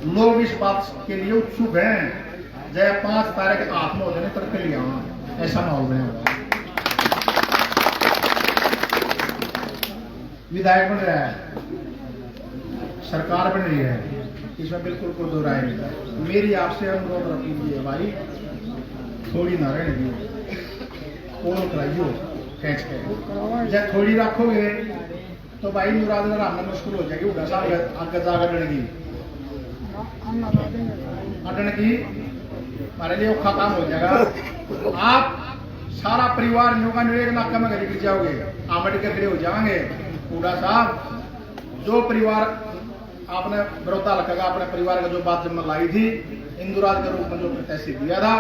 लोग इस बात के लिए उत्सुक हैं जय 5 तारीख हाथ में होने तड़के लिया ऐसा माहौल बना हुआ। विधायक बन रहा है, सरकार बन रही है, इसमें बिल्कुल कोई दो राय नहीं। मेरी आपसे अनुरोध रखी है भाई, थोड़ी ना रहने दियो, पोल कराइयो खींच के। जब थोड़ी रखोगे तो भाई मुराद हमने मुश्किल हो जाएगी, उड़ा साहब आगे जाकर लड़गी अटन की हमारे लिए औखा काम हो जाएगा। आप सारा परिवार न्यूका न्यू एक नाका में गिर जाओगे, आमट के खड़े हो जाएंगे। उड़ा साहब जो परिवार आपने विरोधा लगेगा, अपने परिवार का जो बात जब लाई थी इंदुराज के रूप में जो प्रत्याशी दिया था,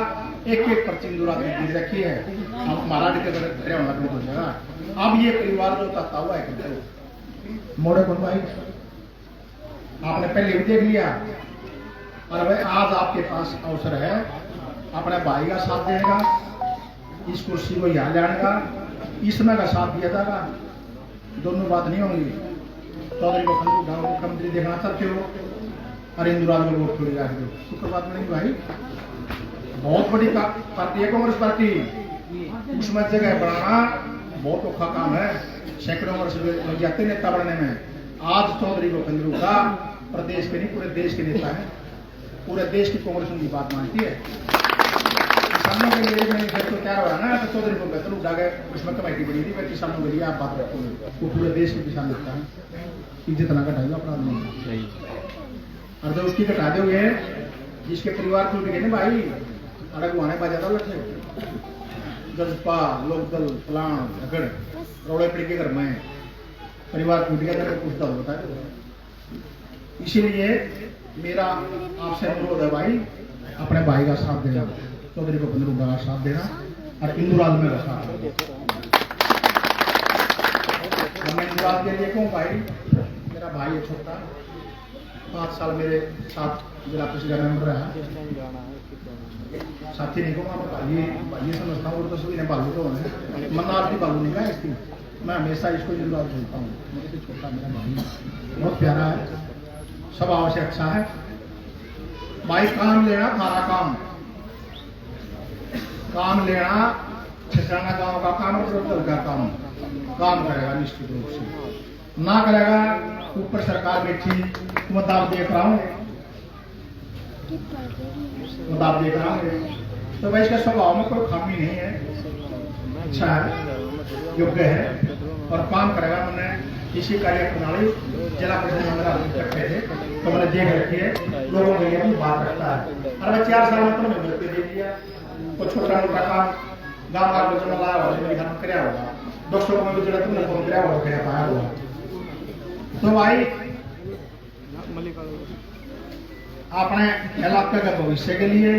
एक पर्ची इंदुराज ने दी रखी है, हम हमारा टिकट खड़े होना हो जाएगा। अब ये परिवार जो तत्ता हुआ है मोड़े कौन भाई आपने पहले भी देख लिया, और भाई आज आपके पास अवसर है अपने भाई का साथ देने का, इस कुर्सी को यहाँ लाने का, इसमें का साथ दिया जाएगा। दोनों बात नहीं होंगी। चौधरी को मुख्यमंत्री देखना चाहते हो और इंदुराज को वोट थोड़ी रख दो, तो बात नहीं भाई। बहुत बड़ी पार्टी है कांग्रेस पार्टी, उसमें जगह बढ़ाना बहुत औखा काम है। सैकड़ों वर्ष लग जाते नेता बनने में। आज चौधरी को खंजरू का प्रदेश के नहीं पूरे देश के नेता है, पूरे देश की कांग्रेस उनकी बात मानती है। किसानों के लिए मैनिफेस्टो तैयार हो रहा ना, तो चौधरी को बेहतर उठा गए, उसमें कमेटी बनी थी किसानों के लिए आप बात रखोगे, वो पूरे देश के किसान नेता है। इज्जत ना घटाइए अपराध नहीं, और जब उसकी घटा दोगे जिसके परिवार टूट गए ना भाई, अड़क वहां बाजा लगे जज्बा लोकदल फलान झगड़ रोड़े पड़ के घर में परिवार टूट गया तो कुछ दल होता है। इसीलिए मेरा आपसे अनुरोध है भाई, अपने भाई का साथ देना, चौधरी भूपेंद्र हुड्डा का साथ देना और इंदुराज में का साथ देना। मैं इंदुराज के लिए कहूँ भाई, मेरा भाई है छोटा, 5 साल मेरे साथ जिला परिषद का मेंबर रहा, साथी नहीं कहूँगा भाई समझता हूँ, तो सभी ने बालू तो है मन्नार की बालू नहीं कहा इसकी, मैं हमेशा इसको इंदुराज बोलता हूँ। मेरे से छोटा मेरा भाई बहुत प्यारा है, स्वभाव से अच्छा है भाई। काम लेना खाना काम लेना छिटाना गाँव का काम और का काम करेगा निश्चित रूप से, ना करेगा ऊपर सरकार बैठी मुद्दाब देख रहा हूँ तो भाई इसका स्वभाव में कोई खामी नहीं है, अच्छा है, योग्य है और काम करेगा। मैंने इसी कार्य प्रणाली जिला परिषद में रखे थे तो मैंने देख रखी है, लोगों के लिए भी बात रखता है। और मैं 4 साल में तो मैं दे दिया, तो छोटा मोटा काम गाँव का बच्चों में लाया होगा, मेरे घर में कराया होगा, 200 में गुजरा तुमने फोन कराया होगा, क्या पाया होगा। तो भाई अपने इलाके के भविष्य के लिए,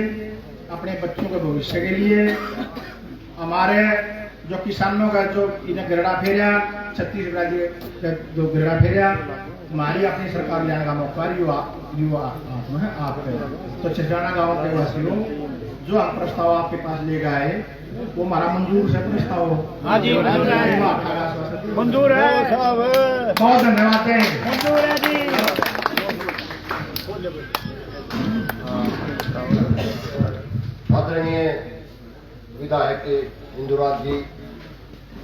अपने बच्चों के भविष्य के लिए, हमारे जो किसानों का जो इन्हें गिरड़ा फेरिया, छत्तीसगढ़ के जो गिरड़ा फेरिया, हमारी अपनी सरकार लेने का मौका युवा है आप तो छिटाना गाँव के वासियों, जो हम प्रस्ताव आपके पास ले गए वो हमारा मंजूर से प्रस्ताव। हाँ जी मंजूर है, बहुत धन्यवाद है, मंजूर है जी। आदरणीय विधायक इंदुराज जी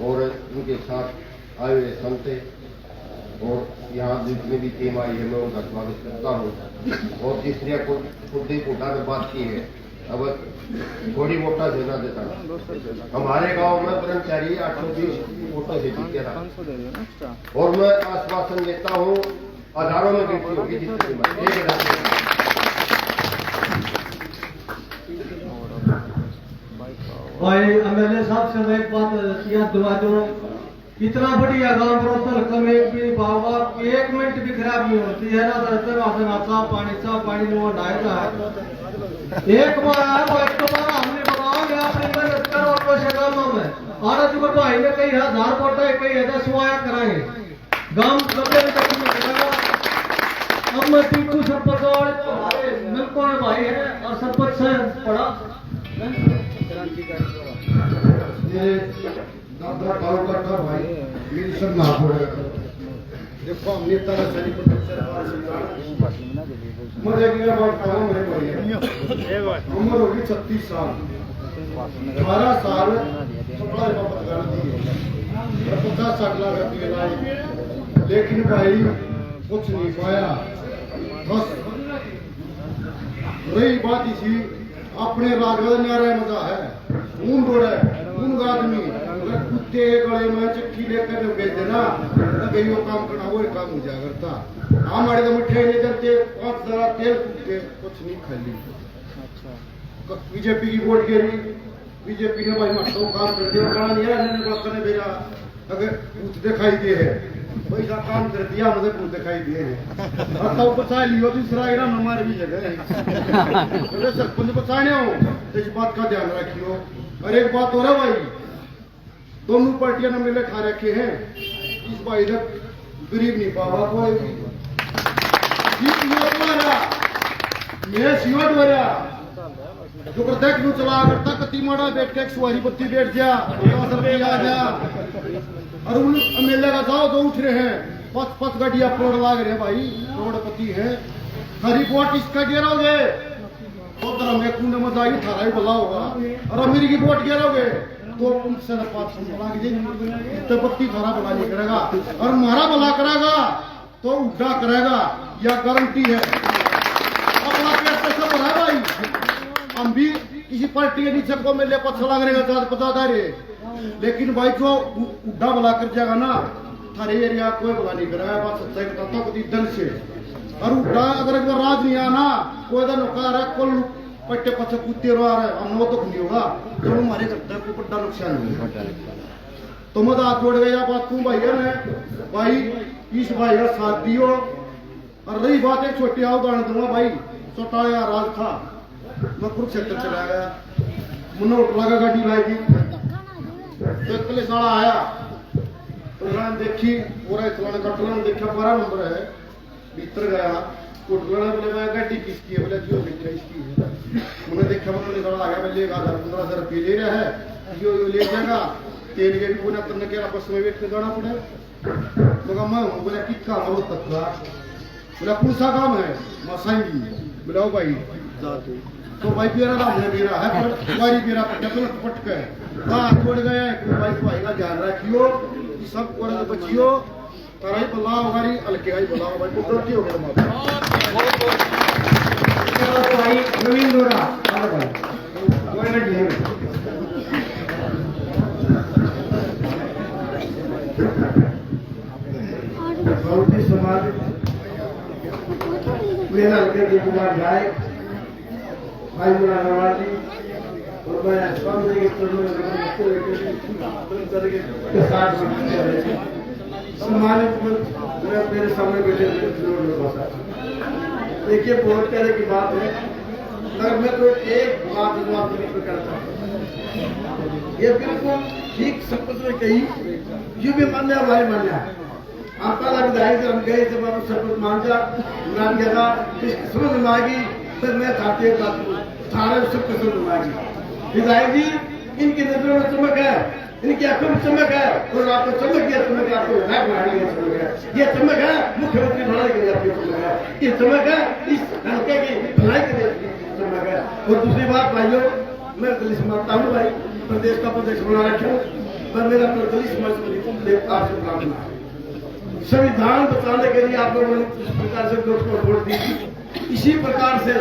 और उनके साथ आए हुए संते और यहाँ जितनी भी टीम आई है मैं उनका स्वागत करता हूँ। और तीसरी कुलदीप हुड्डा ने बात की है, अब थोड़ी वोटा देना देता हमारे गांव में ब्रह्मचारी 820 वोटों से जीते रहा और मैं आश्वासन देता हूँ हजारों में गिनती होगी जितनी। भाई एमएलए साहब से मैं एक बात याद दिला दूं, इतना बढ़िया गांव बरोतर कमे की बाबा 1 मिनट भी खराब नहीं होती है ना, तो साफ पानी लो नहाता है। एक बार आया वो एक तो बार हमने बताओगे आपने मेहनत करो और पैसे गांव में आना जो भाई ने कई 1000 वोट है, कई 1000 सुवाया कराएंगे गांव कब्जे में करेगा। अब मैं टीकू सरपंच और हमारे मिलकर भाई है और सरपंच से पड़ा ये दादा कारोबार भाई ये सब ना पड़ेगा देखो हम नेता ना सही मुझे क्या बात करो मेरे भाई उम्र होगी 36 साल 12 साल सप्लाई वापस कर दी है 50-60 लाख रुपये लाई लेकिन भाई कुछ नहीं पाया। बस रही बात इसी अपने राजगढ़ न्यारा मजा है ऊन दौड़ा ऊन आदमी अगर कुत्ते गले में चिट्ठी लेकर जो भेज देना तो यो काम करना वो काम हो जाया करता। हमारे तो मिठाई ले चलते 5 जरा तेल कुत्ते कुछ नहीं खाली। बीजेपी की वोट गिरी बीजेपी ने भाई मटो काम कर दिया बड़ा नहीं है बात करने भेजा अगर कुछ दिखाई दे है पैसा काम कर दिया मुझे कुछ दिखाई दिए हैं तो बचा लियो दूसरा इनाम हमारे भी जगह है सरपंच बचाने हो तो इस बात का ध्यान रखियो। और एक बात हो रहा भाई दोनों पार्टियां ने मिले खा रखे हैं इस भाई ने गरीब नहीं पावा कोई मैं सिवट हो रहा जो देख नू चला करता कति माड़ा बैठ के सुहारी बत्ती बैठ जा आ जा और उन मेले का जाओ तो उठ रहे हैं 5 गाड़ियां प्रोड लाग रहे हैं भाई करोड़पति है हरी वोट इसका गिरोगे तो धर्म में कुंड मजा आएगी थारा ही भला होगा और अमीरी की वोट गिरोगे तो उनसे 500 भला कीजिए तो बत्ती थारा भला नहीं करेगा और हमारा भला करेगा तो उड्डा करेगा यह गारंटी है। अपना पेट कैसे भरा भाई हम भी किसी पार्टी के नीचे को मिले 500 लाख रहेगा पता रहे लेकिन भाई जो उड्डा भला कर जाएगा ना थारे एरिया कोई भला नहीं करेगा बात सच्चाई बताता हूँ दिल से। और उड्डा अगर एक बार राज नहीं आना कोई तो नुकसान है कुल पट्टे पत्ते कुत्ते रो रहे हम वो तो नहीं होगा तो हमारे सकता है बड़ा नुकसान होगा। तो मत हाथ जोड़ गया बात तू भैया ने भाई इस भाई का साथ दियो। और रही बात एक छोटी उदाहरण दूंगा भाई चौटाला राज था मैं कुरुक्षेत्र चला गया मुन्ना उठला का गाड़ी लाएगी तो एक पहले साला आया तो मैंने देखी पूरा चलाने का टलान देखा 12 नंबर है भीतर गया उठला बोले मैं गाड़ी किसकी है बोले जो लिखा इसकी है मैंने देखा मैंने साला आ गया मैं लेगा 15,000 रुपये ले रहा है जो ले जाएगा तेल के भी पूरा करने के आपस में वेट करना पड़े तो मैं बोला कि काम हो तक बोला कौन सा काम है मसाई बोला भाई तो भाई मेरा नाम है मेरा है पर भाई मेरा पट के हाथ छोड़ गया भाई का ध्यान रखियो सब को बचियो तराई बल्ला हमारी हल्के आई बल्ला भाई को गलती हो गया भाई नवीन दोरा कोई नहीं बहुत समाज मेरा हल्के की कुमार जाए भाई मुला नवाजी और मैं स्वामी के सम्मानित मैं मेरे सामने बैठे देखिए बहुत तरह की बात है मगर मैं तो एक बात जवाब नहीं करता ये बिल्कुल ठीक सब कुछ में कही जो भी मान्य भाई मान्य आपका विधायक हम गए जब आप सब कुछ मान जा समझ मांगी फिर मैं खाते थाने सब कुछ मांगी विधायक जी इनकी नजरों में चमक है इनकी आंखों में चमक है और आपको चमक गया चमक आपको विधायक बनाने के लिए चमक है ये चमक है मुख्यमंत्री बनाने के लिए आपकी चमक है ये चमक है इस हल्के की भलाई के लिए चमक है। और दूसरी बात भाइयों मैं दलित मानता हूँ भाई प्रदेश का प्रदेश बना रखा पर मेरा दलित समाज आपसे प्रार्थना है संविधान बचाने के लिए आप लोगों ने जिस प्रकार से लोग को वोट दी थी इसी प्रकार से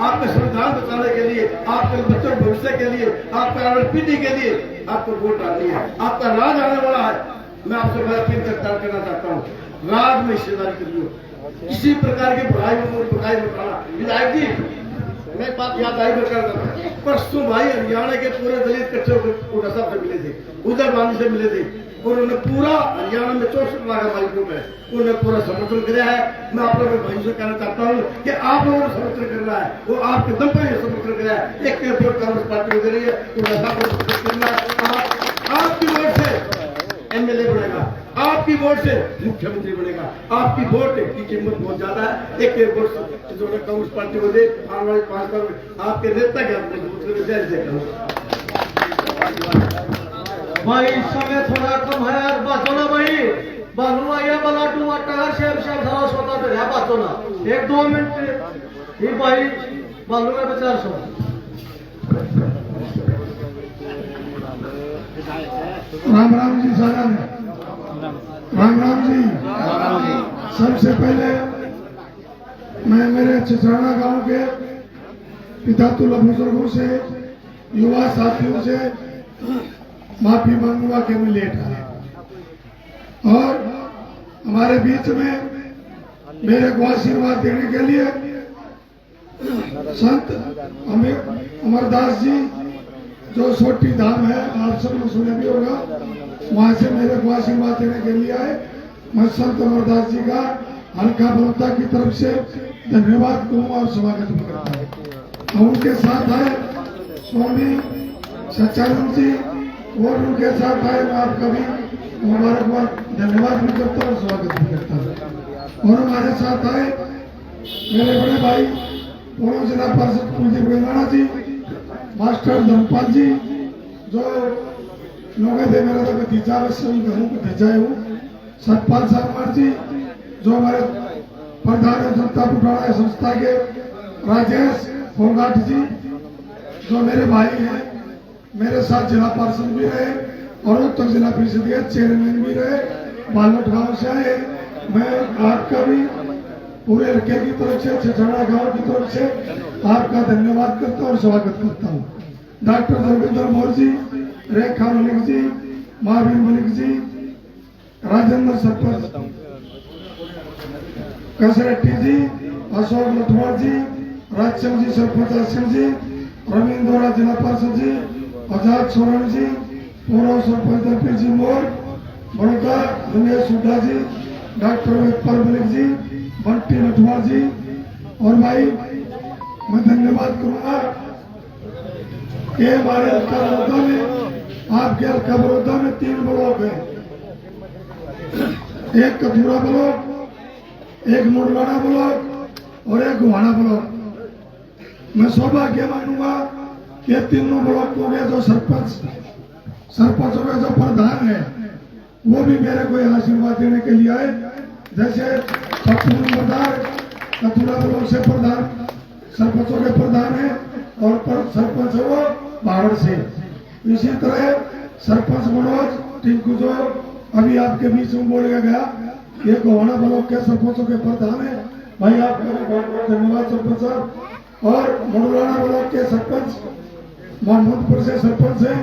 आपके संविधान बचाने के लिए आपके बच्चों के भविष्य के लिए आपके आने वाली पीढ़ी के लिए आपको वोट डालनी है। आपका राज आने वाला है मैं आपसे फिर चर्चा करना चाहता हूँ राज में हिस्सेदारी करिए इसी प्रकार की बुराई बताना। विधायक जी मैं बात याद आई कर परसों भाई हरियाणा के पूरे दलित कच्चे से मिले थे उधर बानी से मिले थे और उन्होंने पूरा हरियाणा में 64 लाख भाइयों में उन्होंने पूरा समर्थन किया है। मैं आप लोगों भाइयों से कहना चाहता हूँ कि आप लोगों ने समर्थन करना है वो आपके दम पर समर्थन किया है। एक कांग्रेस पार्टी हो रही है आपकी वोट से एमएलए बनेगा आपकी वोट से मुख्यमंत्री बनेगा। आपकी वोट की कीमत बहुत ज्यादा है। एक वोट जो कांग्रेस पार्टी हो जाए आने वाले 5 साल में आपके नेता के भाई समय थोड़ा कम है बात होना भाई बानू आया मला टू वाटणार शेब शेब झाला स्वतः तर ह्या पाहतो ना 1-2 मिनिट ही बाई बानू का विचार सो राम राम जी सारा राम राम जी। सबसे पहले मैं मेरे चित्राना गांव के पितातुल्य बुजुर्गों से युवा साथियों से माफी मांगूंगा कि मैं लेट आया और हमारे बीच में मेरे को आशीर्वाद देने के लिए संत अमरदास जी जो छोटी धाम है आप सब ने सुने भी होगा वहां से मेरे को आशीर्वाद देने के लिए आए। मैं संत अमरदास जी का हल्का बलौता की तरफ से धन्यवाद करूंगा और स्वागत भी करता हूँ। उनके साथ आए स्वामी सच्चानंद जी और उनके साथ आए मैं आपका भी मुबारकबाद धन्यवाद भी करता हूँ और स्वागत भी करता हूँ। और हमारे साथ आए मेरे बड़े भाई पूर्व जिला पार्षद कुलदीप गंगाना जी, मास्टर धर्मपाल जी जो लोग थे मेरा तो भतीजा घरों को भेजा हूँ, सतपाल शर्मा जी जो हमारे प्रधान जनता पुटाड़ा संस्था के, राजेश फोगाट जी जो मेरे भाई हैं, मेरे साथ जिला पार्षद भी रहे और उत्तर जिला परिषद के चेयरमैन भी रहे, बालट गांव से आए। मैं आपका भी पूरे इलाके की तरफ से छिछड़ा गांव की तरफ से आपका धन्यवाद करता हूँ और स्वागत करता हूँ। डॉक्टर धर्मेंद्र मौर्य जी, रेखा मलिक जी, महावीर मलिक जी, राजेंद्र सरपंच कसरट्टी जी, अशोक लठवाड़ जी, राजचंद जी सरपंच आसिम जी, रवींद्र दोरा जिला पार्षद जी, आजाद सोरण जी, पूर्व सरपंच दलपीर जी मोर, बड़ौदा दिनेश हुड्डा जी, डॉक्टर वेदपाल मलिक जी, बंटी लठवाड़ जी। और भाई मैं धन्यवाद करूंगा कि हमारे हल्का बड़ौदा में, आपके हल्का बड़ौदा में 3 ब्लॉक है, एक कथुरा ब्लॉक, एक मुरलाना ब्लॉक और एक गुहाना ब्लॉक। मैं सौभाग्य मानूंगा कि तीनों ब्लॉकों में जो सरपंचों के जो प्रधान है वो भी मेरे को आशीर्वाद देने के लिए आए। जैसे कथुरा ब्लॉक से प्रधान सरपंचों के प्रधान है और सरपंच है वो बाहर से। इसी तरह सरपंच मनोज टिंकू जो अभी आपके बीच में बोल गया, ये गोहाना ब्लॉक के सरपंचों के प्रधान है। भाई आपका भी बहुत बहुत धन्यवाद सरपंच साहब। और मुरलाना ब्लॉक के सरपंच मोहम्मदपुर से सरपंच है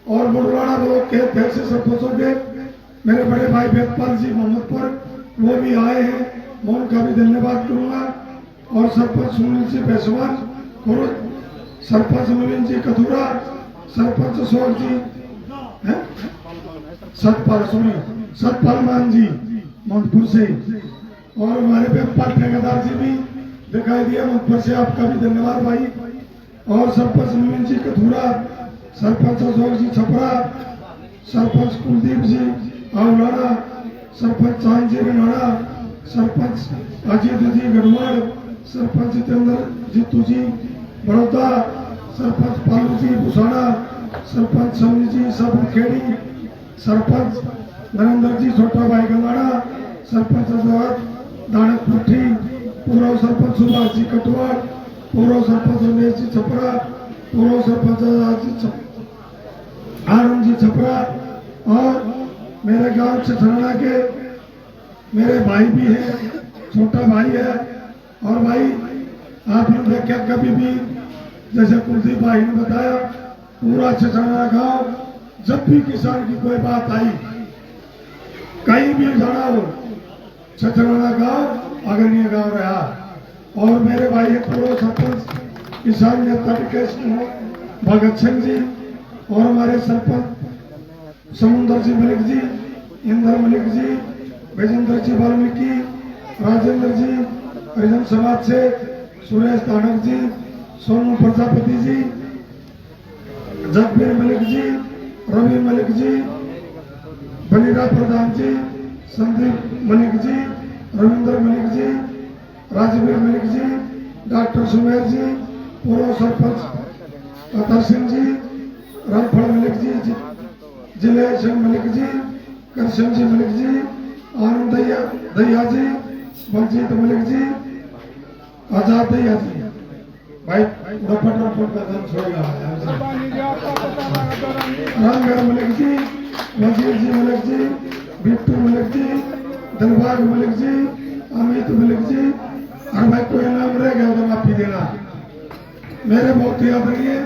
और मुरलाना ब्लॉक के अध्यक्ष सरपंचों के मेरे बड़े भाई वेदपाल जी मोहम्मदपुर वो भी आए हैं, मैं उनका भी धन्यवाद करूंगा। और सरपंच सुनील जी बेसवान, सरपंच नवीन जी कथुरा, सरपंच अशोक जी, सतपाल मान जी मोहम्मदपुर से, और हमारे वेदपाल ठेकेदार जी भी दिखाई दिया मोहम्मदपुर से, आपका भी धन्यवाद भाई। और सरपंच नवीन जी कथुरा, सरपंच अशोक जी छपरा, सरपंच कुलदीप जी आवलाना, सरपंच चांद जी गनाड़ा, सरपंच अजीत जी गढ़वाल, सरपंच जितेंद्र जीतू जी बड़ौदा, सरपंच पालू जी भुसाना, सरपंच समी जी सबखेड़ी, सरपंच नरेंद्र जी छोटा भाई गंगाड़ा, सरपंच दानक पुठी, पूर्व सरपंच सुभाष जी कटवाड़, पूर्व सरपंच रमेश जी छपरा, पूर्व सरपंच आनंद जी छपरा। और मेरे गांव छिछड़ा के मेरे भाई भी है, छोटा भाई है। और भाई आपने देखा कभी भी जैसे कुलदीप भाई ने बताया, पूरा छिछड़ा गांव जब भी किसान की कोई बात आई, कहीं भी जाना हो, छिछड़ा गांव अग्रणी गांव रहा। और मेरे भाई पूर्व सरपंच किसान नेता विकास भगत सिंह जी और हमारे सरपंच समुंदर जी मलिक जी, इंद्र मलिक जी, विजेंद्र जी वाल्मीकि, राजेंद्र जी हरिजन समाज से, सुरेश तानक जी, सोनू प्रजापति जी, जगबीर मलिक जी, रवि मलिक जी, बलिरा प्रधान जी, संदीप मलिक जी, रविंद्र मलिक जी, राजवीर मलिक जी, डॉक्टर सुमेर जी, पूर्व सरपंच अतर सिंह जी, रामफल मलिक जी, जिले सिंह मलिक जी, करशन जी मलिक जी, आनंद दैया जी, बलजीत मलिक जी, आजाद दैया जी। भाई रफट का नाम छोड़ेगा। रामगढ़ मलिक जी, वजीर जी मलिक जी, बिट्टू मलिक जी, दिलबाग मलिक जी, अमित मलिक जी। और भाई कोई नाम रह गया तो माफी देना। मेरे बहुत याद रखिए,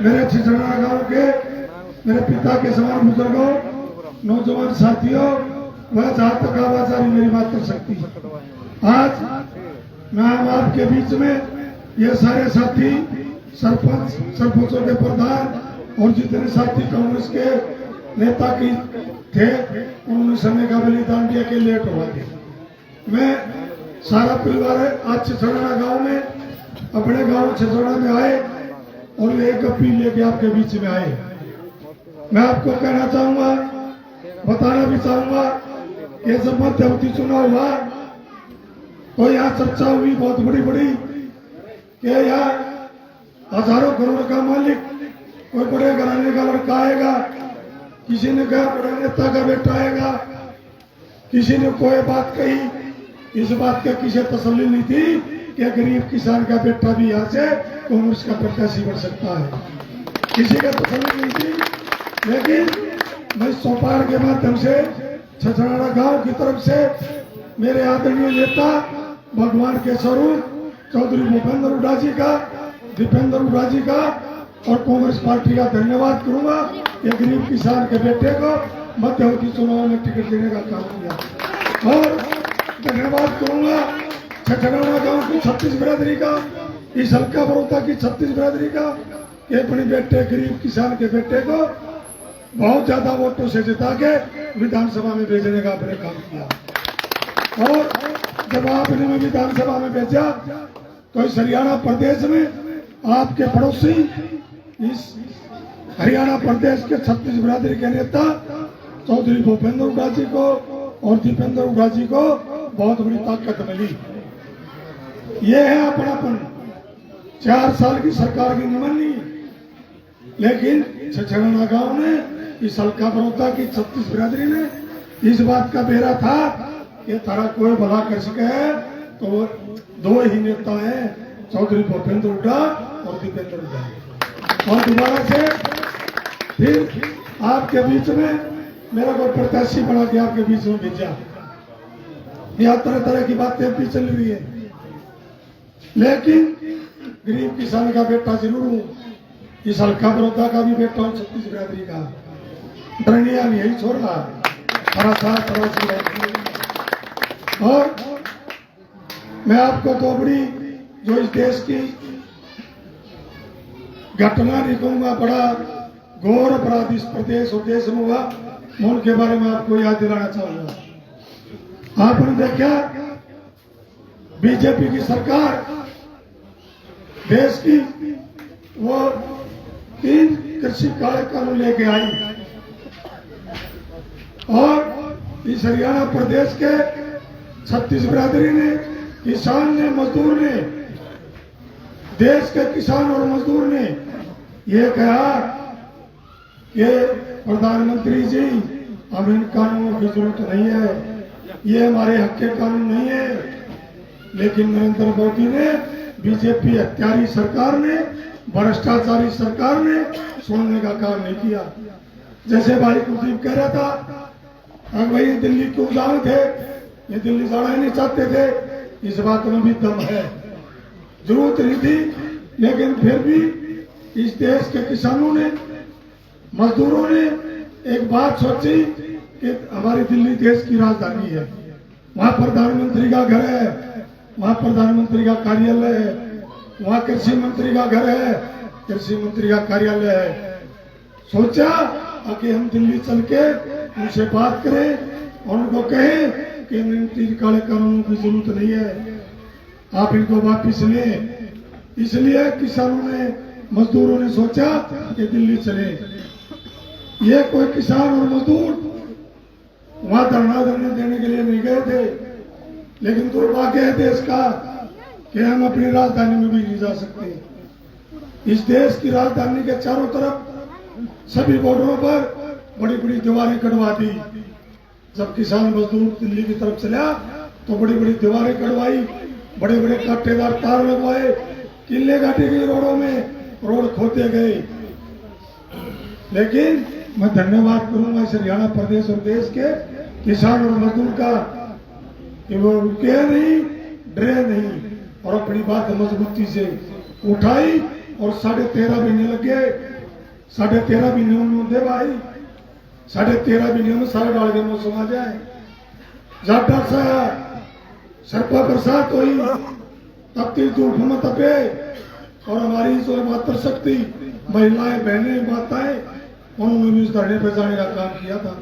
मेरे छिछड़ा गांव के मेरे पिता के समान बुजुर्गों, नौजवान साथियों, वह जहां तक आवाज आ रही मेरी बात कर सकती है। आज मैं हम आपके बीच में ये सारे साथी सरपंचों के प्रधान और जितने साथी कांग्रेस के नेता की थे, उन्होंने समय का बलिदान दिया कि लेट हुआ थे। मैं सारा परिवार आज छिछड़ा गांव में, अपने गांव छिछड़ा में आए और एक अपील लेके आपके बीच में आए। मैं आपको कहना चाहूंगा, बताना भी चाहूंगा, ये जब मध्यवर्ती चुनाव हुआ तो यहाँ चर्चा हुई बहुत बड़ी बड़ी कि यहाँ हजारों करोड़ का मालिक कोई बड़े घराने का लड़का आएगा, किसी ने कहा बड़े नेता का बेटा आएगा, किसी ने कोई बात कही। इस बात का किसी तसल्ली नहीं थी कि गरीब किसान का बेटा भी यहाँ से कांग्रेस का प्रत्याशी बन सकता है, किसी का तसल्ली नहीं थी। लेकिन मैं चौपाल के माध्यम से छिछड़ा गांव की तरफ से मेरे आदरणीय नेता भगवान के स्वरूप चौधरी भूपेंद्र हुड्डा जी का, दीपेंद्र हुड्डा जी का और कांग्रेस पार्टी का धन्यवाद करूंगा कि गरीब किसान के बेटे को मध्यवर्ती चुनाव में टिकट देने का काम किया। और धन्यवाद करूंगा छिछड़ा गांव की 36 बिरादरी का, इस हल्का बड़ौदा की 36 बिरादरी का, कि अपने बेटे गरीब किसान के बेटे को बहुत ज्यादा वोटों से जिता के विधानसभा में भेजने का आपने काम किया। और जब आपने में विधानसभा में भेजा तो इस हरियाणा प्रदेश में आपके पड़ोसी, इस हरियाणा प्रदेश के 36 बिरादरी के नेता चौधरी भूपेंद्र हुड्डा जी को और दीपेंद्र हुड्डा जी को बहुत बड़ी ताकत मिली। ये है अपनापन। 4 साल की सरकार की निमनी, लेकिन छिछड़ा गांव ने, इस हल्का बड़ौदा की 36 बिरादरी ने इस बात का बेरा था कि तारा कोई भला कर सके तो वो 2 ही नेता हैं, चौधरी भूपेंद्र हुड्डा और दीपेंद्र हुड्डा। और दोबारा से फिर आपके बीच में मेरा कोई प्रत्याशी बना के आपके बीच में भेजा। यहाँ तरह तरह की बातें भी चल रही है, लेकिन गरीब किसान का बेटा जरूर हूँ, इस हल्का बड़ौदा का भी बेटा हूँ, 36 बिरादरी का। डरनिया नहीं यही छोड़ रहा, और मैं आपको तो बड़ी जो इस देश की घटना नहीं कहूंगा, बड़ा घोर अपराध इस प्रदेश और देश में हुआ, मैं उनके बारे में आपको याद दिलाना चाहूंगा। आपने देखा बीजेपी की सरकार देश की वो 3 कृषि काले कानून लेके आई और इस हरियाणा प्रदेश के 36 बिरादरी ने, किसान ने, मजदूर ने, देश के किसान और मजदूर ने ये कहा कि प्रधानमंत्री जी हम इन कानूनों की जरूरत नहीं है, ये हमारे हक के कानून नहीं है। लेकिन नरेंद्र मोदी ने, बीजेपी हत्यारी सरकार ने, भ्रष्टाचारी सरकार ने सुनने का काम नहीं किया। जैसे भाई कुलदीप कह रहा था, अगर भाई दिल्ली क्यों जाने थे, ये दिल्ली जाना ही नहीं चाहते थे, इस बात में भी दम है। जरूरत नहीं थी, लेकिन फिर भी इस देश के किसानों ने, मजदूरों ने एक बात सोची कि हमारी दिल्ली देश की राजधानी है, वहां प्रधानमंत्री का घर है, वहां प्रधानमंत्री का कार्यालय है, वहां कृषि मंत्री का घर है, कृषि मंत्री का कार्यालय है। सोचा कि हम दिल्ली चल के उनसे बात करें और उनको कहें कि इन 3 काले कानूनों की जरूरत नहीं है, आप इनको वापिस लें। इसलिए किसानों ने, मजदूरों ने सोचा कि दिल्ली चले। ये कोई किसान और मजदूर वहां धरना देने के लिए नहीं गए थे, लेकिन दुर्भाग्य है देश का कि हम अपनी राजधानी में भी नहीं जा सकते। इस देश की राजधानी के चारों तरफ सभी बॉर्डरों पर बड़ी बड़ी दीवारें कटवा दी। जब किसान मजदूर दिल्ली की तरफ चला तो बड़ी बड़ी दीवारें कटवाई, बड़े बड़े कांटेदार तार लगवाए, किले काटे गए रोडों में, रोड खोदे गए। लेकिन मैं धन्यवाद करूंगा इस हरियाणा प्रदेश और देश के किसान और मजदूर का कि वो रुके नहीं, डरे नहीं और अपनी बात मजबूती से उठाई और 13.5 महीने लगे। 13.5 महीने में दे भाई, 13.5 महीने में सारे डाल के मौसम आ जाए। ज्यादा सा सरपा बरसात हुई, तपती धूप में तपे और हमारी जो मातृ शक्ति महिलाएं, बहनें, माताएं, उन्होंने भी इस धरने पर जाने का काम किया था।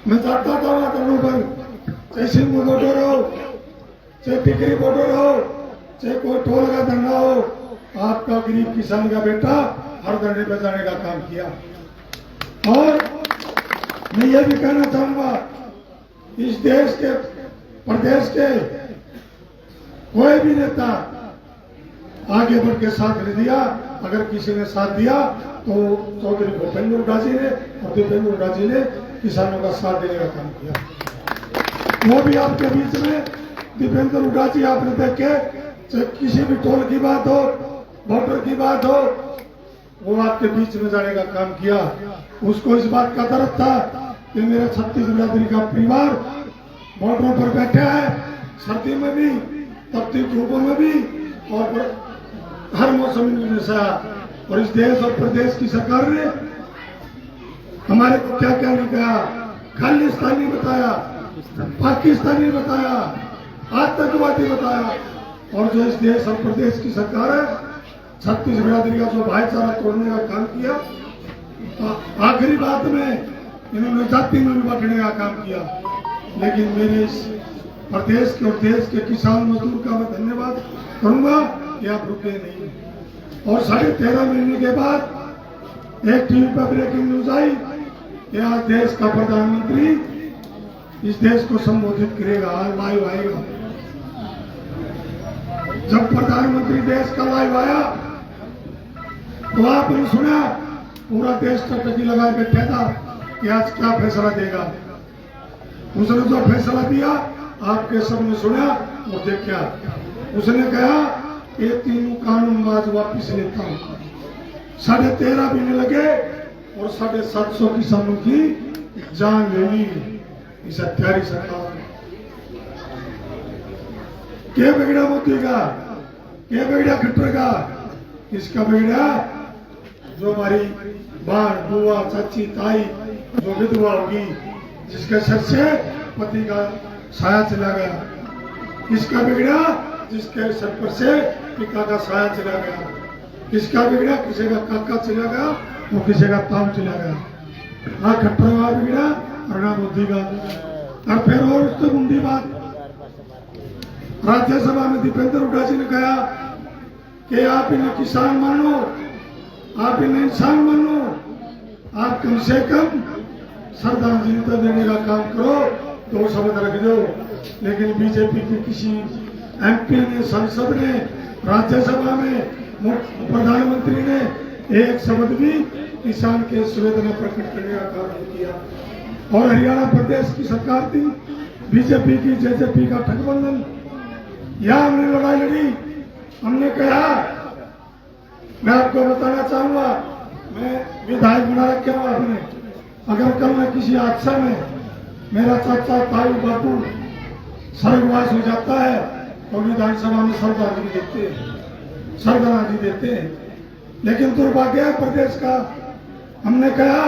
मैं चाहता था वहां धरनों पर, चाहे सिंह बॉर्डर हो, चाहे टिकरी बॉर्डर हो, चाहे कोई टोल का धरना हो, आपका गरीब किसान का बेटा हर धरने पर जाने का काम किया। और मैं ये भी कहना चाहूंगा, इस देश के, प्रदेश के कोई भी नेता आगे बढ़ के साथ नहीं दिया। अगर किसी ने साथ दिया तो चौधरी भूपेंद्र हुड्डा जी ने और दीपेंद्र हुड्डा जी ने किसानों का साथ देने का काम किया। वो भी आपके बीच में दीपेंद्र हुड्डा जी आपने देखे, चाहे किसी भी टोल की बात हो, बॉर्डर की बात हो, वो आपके बीच में जाने का काम किया। उसको इस बात का दर्द था कि मेरा 36 बिरादरी का परिवार बॉर्डरों पर बैठा है, सर्दी में भी, तपती धूपों में भी और हर मौसम में सहा। और इस देश और प्रदेश की सरकार ने हमारे को क्या क्या नहीं कहा, खालिस्तानी बताया, पाकिस्तानी बताया, आतंकवादी बताया। और जो इस देश और प्रदेश की सरकार है, 36 बिरादरी का जो भाईचारा तोड़ने का काम किया, आखिरी बात में इन्होंने जाति में भी बांटने का काम किया। लेकिन मेरे इस प्रदेश के और देश के किसान मजदूर का मैं धन्यवाद करूंगा कि आप रुके नहीं। और 13.5 महीने के बाद एक टीवी पर ब्रेकिंग न्यूज आई कि आज देश का प्रधानमंत्री इस देश को संबोधित करेगा, लाइव आएगा। जब प्रधानमंत्री देश का लाइव आया तो आपने सुना, पूरा देश टकटकी लगाए बैठा था कि आज क्या फैसला देगा। उसने जो फैसला दिया आपके सबने सुना और देखा। उसने कहा कि 3 कानून आज वापिस लेता हूं। 13.5 महीने लगे और 750 किसानों की जान ले ली इस हत्यारी सरकार ने। क्या बिगड़ा मोदी का, क्या बिगड़ा खट्टर का, किसका बिगड़ा? जो हमारी बाण, बुआ, चाची, ताई जो विधवा होगी, जिसके सर से पति का साया चला गया। किसका बिगड़ा? जिसके सर पर से पिता का साया चला गया। किसका बिगड़ा? किसी का काका चला गया और किसी का ताऊ चला गया। ना खट्टर का बिगड़ा और ना बुद्धि का। और फिर और उससे बुंदी बात, राज्यसभा में दीपेंद्र हुड्डा जी ने कहा कि आप इन्हें किसान मानो, आप इन्हें इंसान मानो, आप कम से कम श्रद्धांजलि तो देने का काम करो, 2 शब्द रख दो। लेकिन बीजेपी के किसी एमपी ने, संसद ने, राज्यसभा में प्रधानमंत्री ने एक शब्द भी किसान के संवेदना प्रकट करने का काम नहीं किया। और हरियाणा प्रदेश की सरकार थी, बीजेपी की, जेजेपी का गठबंधन, यहां हमने लड़ाई लड़ी। हमने कहा, मैं आपको बताना चाहूंगा, मैं विधायक बना रखे हूं आपने, अगर कल मैं किसी हादसा में मेरा चाचा, ताऊ, बापू स्वर्गवास हो जाता है तो विधानसभा में श्रद्धांजलि देते हैं, श्रद्धांजलि देते हैं। लेकिन दुर्भाग्य है प्रदेश का। हमने कहा,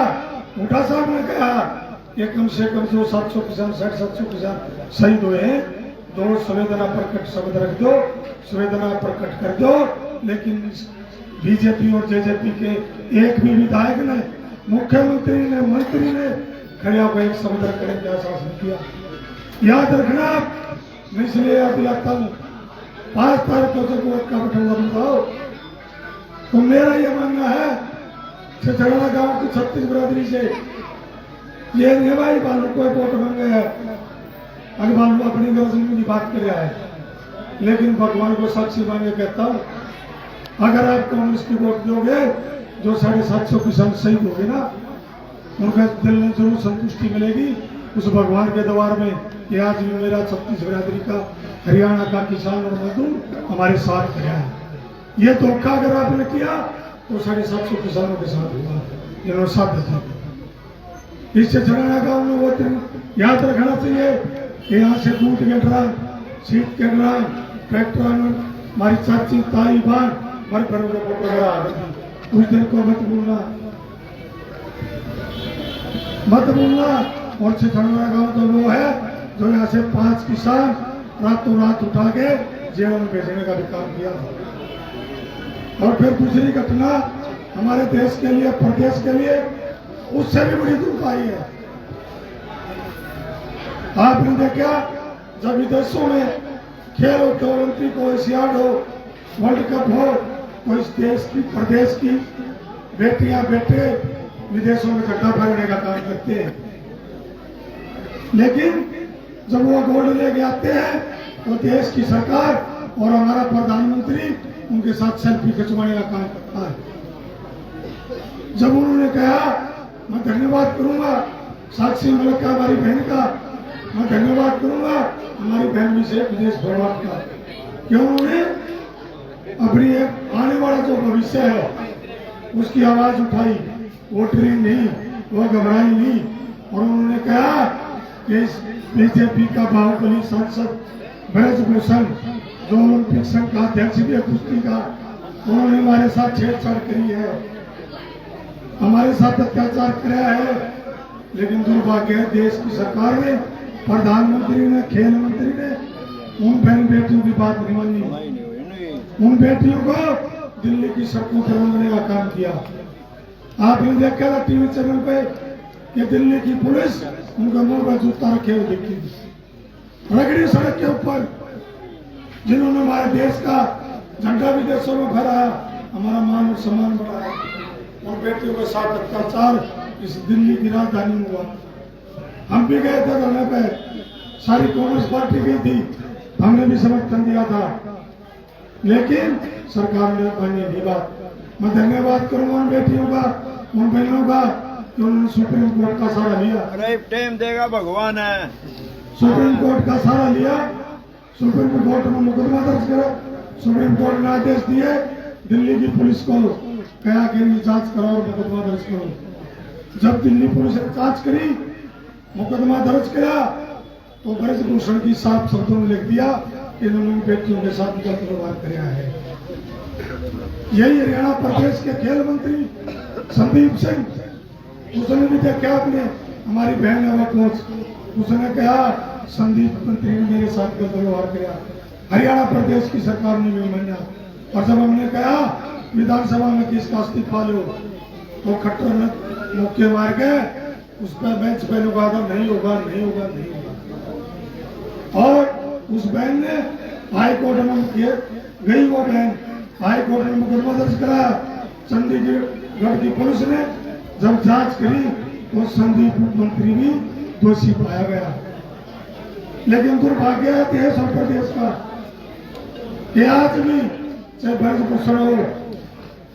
हुड्डा साहब ने कहा कि कम से कम जो 700 किसान, 700 किसान शहीद हुए हैं, 2 संवेदना प्रकट शब्द रख दो, संवेदना प्रकट कर दो। लेकिन बीजेपी और जेजेपी के एक भी विधायक ने, मुख्यमंत्री ने, मंत्री ने खड़े होकर एक शब्द रखने का आश्वासन किया। याद रखना, मैं इसलिए याद दिलाता हूं, 5 तारीख को जब वोट का बटन बताओ तो मेरा यह मानना है छछड़ा गांव की 36 बिरादरी से ये नहीं भाई बालू कोई वोट मांगे है, अगर बालू अपनी गरजनी की बात कर रहा है। लेकिन भगवान को साक्षी मांगे कहता हूं, अगर आप कांग्रेस की वोट दोगे, जो 750 किसान शहीद हो गए ना, उनका दिल में जरूर संतुष्टि मिलेगी उस भगवान के दरबार में कि आज भी मेरा 36 बिरादरी का हरियाणा का किसान और मजदूर हमारे साथ खड़ा है। ये धोखा अगर आपने किया तो 750 किसानों के साथ हुआ जिन्होंने साथ दिया। इससे चढ़ाना गाँव में वो दिन याद रखना चाहिए कि यहाँ से दूध गिर रहा, सीट गिर रहा, ट्रैक्टर में हमारी चाची ताई बार हमारे घर में फोटो लगा उस दिन को मत भूलना और छिछड़ना गाँव तो वो है जो यहाँ से 5 किसान रातों रात उठा के जेल में भेजने का भी काम किया। और फिर दूसरी घटना हमारे देश के लिए, प्रदेश के लिए उससे भी बड़ी दुखदाई है। आपने देखा जब विदेशों में खेल हो, ओलंपिक हो, एशियाड हो, वर्ल्ड कप हो, तो इस देश की, प्रदेश की बेटियां बेटे विदेशों में झंडा फहराने का काम करते हैं। लेकिन जब वो गोल्ड लेके आते हैं तो देश की सरकार और हमारा प्रधानमंत्री उनके साथ सेल्फी खिंचवाने का काम करता है। जब उन्होंने कहा मैं धन्यवाद करूंगा साक्षी मलिक का, हमारी बहन का, मैं धन्यवाद करूंगा हमारी बहन भी से विदेश भरवाट का, क्यों उन्होंने अपनी एक आने वाला जो भविष्य है उसकी आवाज उठाई, वो डरी नहीं, वो घबराई नहीं। और उन्होंने कहा कि बीजेपी का बाहुबली सांसद ब्रजभूषण जो ओलंपिक संघ का अध्यक्ष भी है कुश्ती का, उन्होंने हमारे साथ छेड़छाड़ करी है, हमारे साथ अत्याचार कराया है। लेकिन दुर्भाग्य है देश की सरकार ने, प्रधानमंत्री ने, खेल मंत्री ने उन बहन बेटियों की बात नहीं मानी, उन बेटियों को दिल्ली की सड़कों पर रंगने का काम किया। आपने देखा था टीवी चैनल पे कि दिल्ली की पुलिस उनका मुंह पर जूता रखे हुए देखी थी रगड़ी सड़क के ऊपर, जिन्होंने हमारे देश का झंडा विदेशों में फहराया, हमारा मान और सम्मान बढ़ाया। और बेटियों के साथ अत्याचार इस दिल्ली की राजधानी में हुआ। हम भी गए थे धरने पे, सारी कांग्रेस पार्टी गई थी, हमने भी समर्थन दिया था, लेकिन सरकार ने मानी नहीं बात। मैं धन्यवाद करूंगा उन बेटियों का, उन बहनों का कि उन्होंने सुप्रीम कोर्ट का सहारा लिया। टाइम देगा भगवान है। सुप्रीम कोर्ट का सहारा लिया, सुप्रीम कोर्ट में मुकदमा दर्ज करा, सुप्रीम कोर्ट ने आदेश दिए दिल्ली की पुलिस को, कहा कि जांच करो और मुकदमा दर्ज करो। जब दिल्ली पुलिस ने जांच करी, मुकदमा दर्ज किया, तो ब्रजभूषण की साफ शब्दों में लिख दिया कि इन्होंने बेटियों के साथ गलत व्यवहार किया है। यही हरियाणा प्रदेश के खेल मंत्री संदीप सिंह, उसने भी देखा आपने, हमारी बहन है वो कोच, उसने कहा संदीप मंत्री ने मेरे साथ गलत व्यवहार किया। हरियाणा प्रदेश की सरकार ने भी माना। और जब हमने कहा विधानसभा में किसका इस्तीफा लो, तो खट्टर ने मुक्के मार के उस पर बेंच पे लगा था, नहीं होगा, नहीं होगा, नहीं होगा। और उस बहन ने हाई कोर्ट में गई, वो बहन हाई कोर्ट में मुकदमा दर्ज कराया। चंडीगढ़ की पुलिस ने जब जांच करी तो संदीप मंत्री भी दोषी पाया गया। लेकिन दुर्भाग्य है देश और प्रदेश का कि आज भी चाहे ब्रजभूषण हो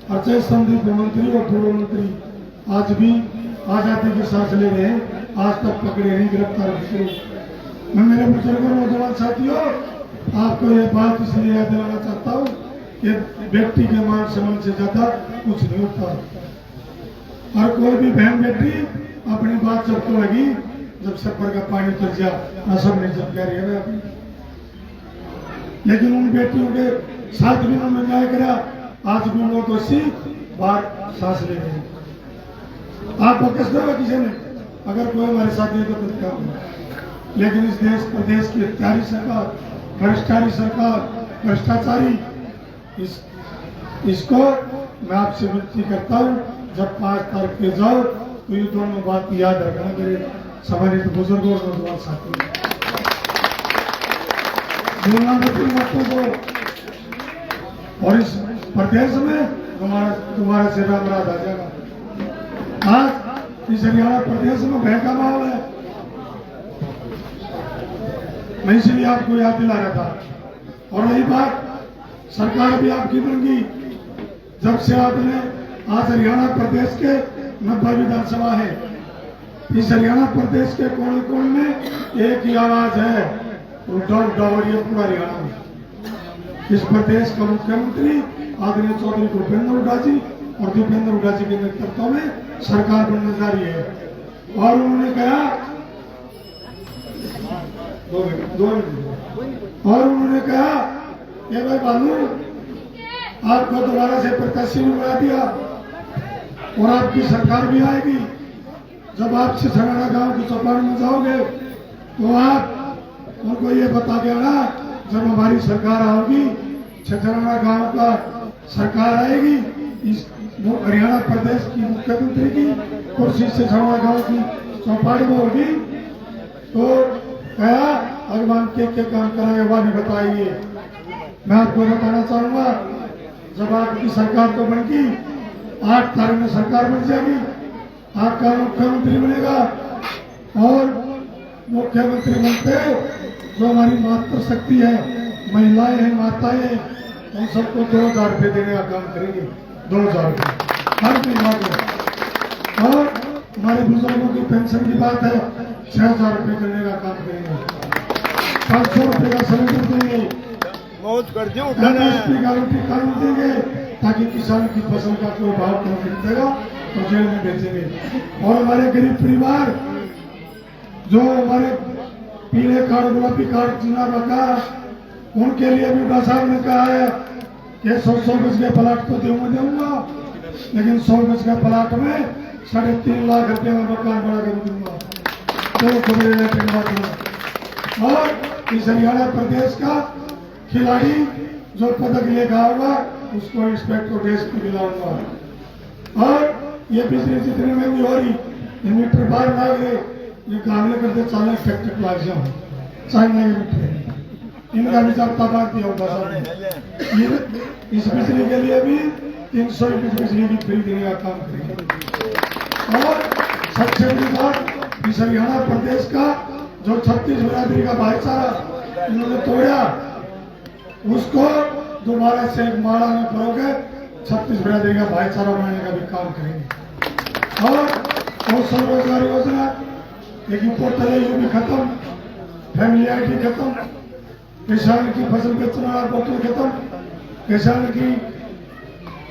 और चाहे संदीप मंत्री और पूर्व मंत्री, आज भी आजादी की सांस ले रहे हैं, आज तक पकड़े नहीं, गिरफ्तार किए। मैं मेरे बुजुर्गों नौजवान साथियों आपको ये बात इसलिए याद दिलाना चाहता हूँ कि व्यक्ति के मान सम्मान से ज्यादा कुछ नहीं होता। और कोई भी बहन बेटी अपनी बात जब तो लगी जब सफर का पानी चल जा, असर नहीं जब कह रही है अपनी। लेकिन उन बेटियों के साथ भी उन्होंने न्याय करा, आज भी वो दोषी बार सांस ले रहे। आप बकस दो किसी ने, अगर कोई हमारे साथ नहीं तो क्या होगा। लेकिन इस देश प्रदेश की हत्यारी सरकार, भ्रष्टाचारी सरकार, भ्रष्टाचारी, इसको मैं आपसे विनती करता हूँ जब 5 तारीख पे जाओ तो ये दोनों बात याद रखना मेरे सम्मानित बुजुर्गों और नौजवान साथियों। बातों को और इस प्रदेश में तुम्हारा से राम राज आ जाएगा। आज इस हरियाणा प्रदेश में भय का माहौल है, मैं इसलिए आपको याद दिला रहा था। और रही बात, सरकार भी आपकी बन गई जब से आपने, आज हरियाणा प्रदेश के 90 विधानसभा है, इस हरियाणा प्रदेश के कोने कोने में एक ही आवाज है, उद्धव डावरिया पूरा हरियाणा में। इस प्रदेश का मुख्यमंत्री आदरणीय चौधरी भूपेंद्र हुड्डा जी और दीपेंद्र हुड्डा जी के नेतृत्व में सरकार बनने जा रही है। और उन्होंने कहा और उन्होंने कहा कि भाई बालू, आपको दोबारा से प्रत्याशी बना दिया और आपकी सरकार भी आएगी। जब आप छिछराना गांव की चौपाल में जाओगे तो आप उनको ये बता के आना, जब हमारी सरकार आओगी, छिछराना गांव का सरकार आएगी, इस हरियाणा प्रदेश की मुख्यमंत्री की कुर्सी छिछराना गांव की चौपाल में होगी। तो कहा भगवान के काम कराएंगे वह भी बताइए। मैं आपको बताना चाहूंगा, जब आपकी सरकार तो बनेगी, 8 तारीख में सरकार बन जाएगी, आपका मुख्यमंत्री बनेगा और मुख्यमंत्री बनते जो हमारी मातृ शक्ति है, महिलाएं हैं, माताएं हैं, उन सबको 2000 रुपये देने का काम करेंगे। 2000 रुपये हर महीना को। और हमारे बुजुर्गों की पेंशन की बात है, 6000 रुपये करने का काम करेंगे। 500 रुपये का सिलेंडर देंगे। बहुत कर्जे उठाना है। गारंटी कानून देंगे ताकि किसान की फसल का कोई भाव कम खरीदेगा तो जेल में बेचेंगे। और हमारे गरीब परिवार जो हमारे पीले कार्ड, गुलाबी कार्ड चुना रखा, उनके लिए भी साहब ने कहा है कि 100 गज के प्लाट तो दूंगा, लेकिन 100 गज के प्लाट में 3.5 लाख रुपए में मकान बना कर दूंगा। और इस हरियाणा प्रदेश का खिलाड़ी जो पदक लेकर आऊंगा उसको इंस्पेक्टर देश को दिलाऊंगा। और ये बिजली जितनी महंगी हो रही, ये मीटर बाहर ना गए, ये कामले करते 40 फैक्ट्री प्लाजा चाइना के मीटर, इनका भी जब्ता बांट दिया होगा साहब। इस बिजली के लिए भी 300 यूनिट बिजली की फ्री देने का काम करेंगे। और सबसे बड़ी बात, इस हरियाणा प्रदेश का जो 36 बिरादरी का भाईचारा इन्होंने तोड़ा, उसको दोबारा से एक माड़ा में परोगे 36 बिरादरी का भाईचारा बनाने का भी काम करेंगे। और कौशल रोजगार योजना, लेकिन पोर्टल है ये भी खत्म, फैमिली आईडी खत्म, किसान की फसल बेचने वाला पोर्टल खत्म, किसान की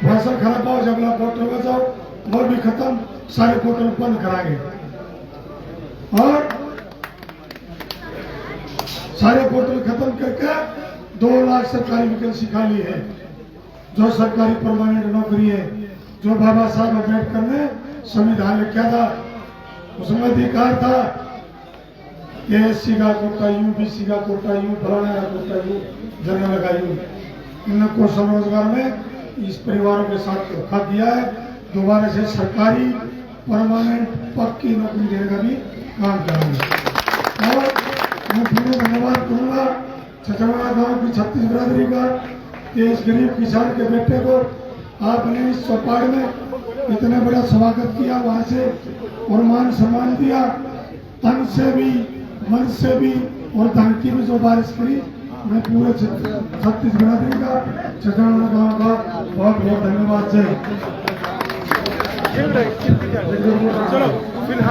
फसल खराब हो जब पोर्टल में जाओ वो भी खत्म, सारे पोर्टल बंद कराएंगे। और सारे पोर्टल खत्म करके 2 लाख सरकारी वैकेंसी खाली है, जो सरकारी परमानेंट नौकरी है, जो बाबा साहब अम्बेडकर ने संविधान में किया था, उसमें अधिकार था कि एससी का कोटा यूं, बीसी का कोटा यूं, फलाना का कोटा यूं, जनरल का यूं। इन्होंने कौशल रोजगार में इस परिवारों के साथ धोखा किया है। दोबारा से सरकारी परमानेंट पक्की नौकरी देने का भी काम करेंगे। और मैं पूरे धन्यवाद करूंगा छिछराना गांव की 36 बिरादरी का कि इस गरीब किसान के बेटे को आपने इस चौपाड़ में इतने बड़ा स्वागत किया, वहां से और मान सम्मान दिया, तन से भी, मन से भी और धन की भी जो बारिश करी। मैं पूरे 36 बिरादरी का, छिछराना गांव का बहुत बहुत धन्यवाद। जय। चलो फिलहाल